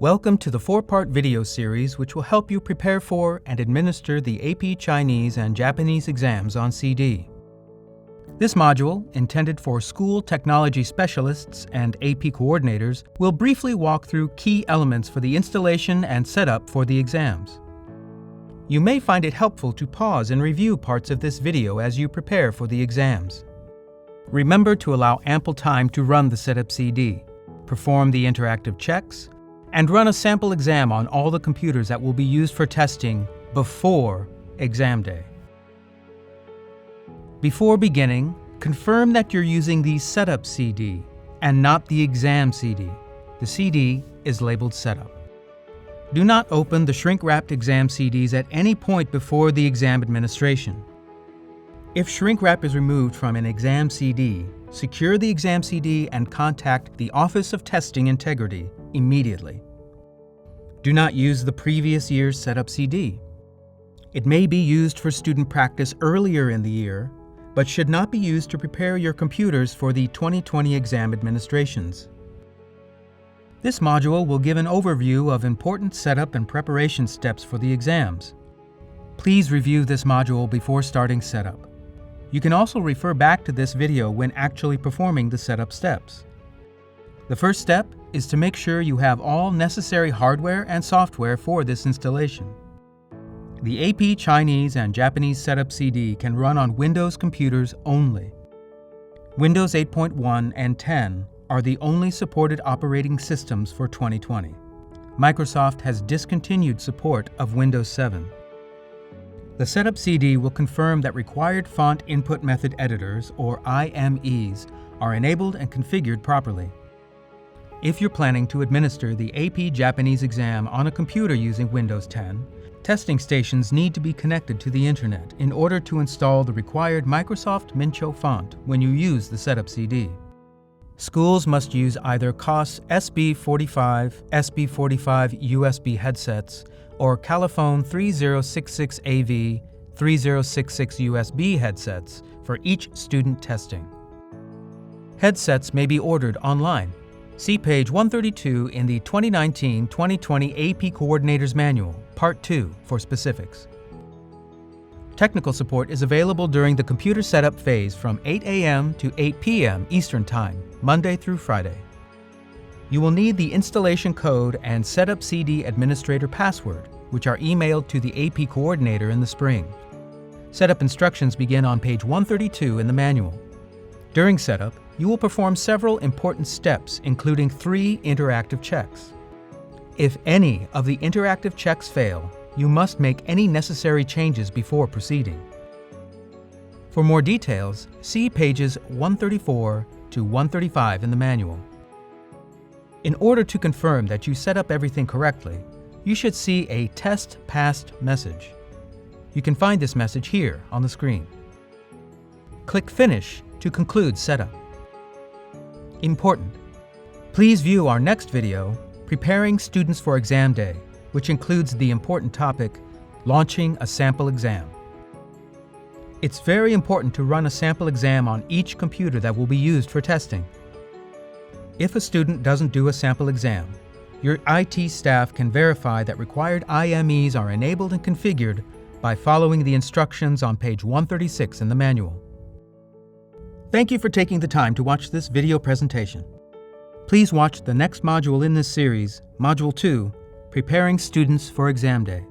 Welcome to the 4-part video series which will help you prepare for and administer the AP Chinese and Japanese exams on CD. This module, intended for school technology specialists and AP coordinators, will briefly walk through key elements for the installation and setup for the exams. You may find it helpful to pause and review parts of this video as you prepare for the exams. Remember to allow ample time to run the setup CD, perform the interactive checks, and run a sample exam on all the computers that will be used for testing before exam day. Before beginning, confirm that you're using the setup CD and not the exam CD. The CD is labeled setup. Do not open the shrink-wrapped exam CDs at any point before the exam administration. If shrink wrap is removed from an exam CD, secure the exam CD and contact the Office of Testing Integrity immediately. Do not use the previous year's setup CD. It may be used for student practice earlier in the year, but should not be used to prepare your computers for the 2020 exam administrations. This module will give an overview of important setup and preparation steps for the exams. Please review this module before starting setup. You can also refer back to this video when actually performing the setup steps. The first step is to make sure you have all necessary hardware and software for this installation. The AP Chinese and Japanese setup CD can run on Windows computers only. Windows 8.1 and 10 are the only supported operating systems for 2020. Microsoft has discontinued support of Windows 7. The setup CD will confirm that required font input method editors, or IMEs, are enabled and configured properly. If you're planning to administer the AP Japanese exam on a computer using Windows 10, testing stations need to be connected to the internet in order to install the required Microsoft Mincho font when you use the setup CD. Schools must use either COS SB45, SB45 USB headsets, or Caliphone 3066AV 3066 USB headsets for each student testing. Headsets may be ordered online. See page 132 in the 2019-2020 AP Coordinators Manual, Part 2 for specifics. Technical support is available during the computer setup phase from 8 a.m. to 8 p.m. Eastern Time, Monday through Friday. You will need the installation code and setup CD administrator password, which are emailed to the AP coordinator in the spring. Setup instructions begin on page 132 in the manual. During setup, you will perform several important steps, including 3 interactive checks. If any of the interactive checks fail, you must make any necessary changes before proceeding. For more details, see pages 134 to 135 in the manual. In order to confirm that you set up everything correctly, you should see a Test Passed message. You can find this message here on the screen. Click Finish to conclude setup. Important: please view our next video, Preparing Students for Exam Day, which includes the important topic, Launching a Sample Exam. It's very important to run a sample exam on each computer that will be used for testing. If a student doesn't do a sample exam, your IT staff can verify that required IMEs are enabled and configured by following the instructions on page 136 in the manual. Thank you for taking the time to watch this video presentation. Please watch the next module in this series, Module 2, Preparing Students for Exam Day.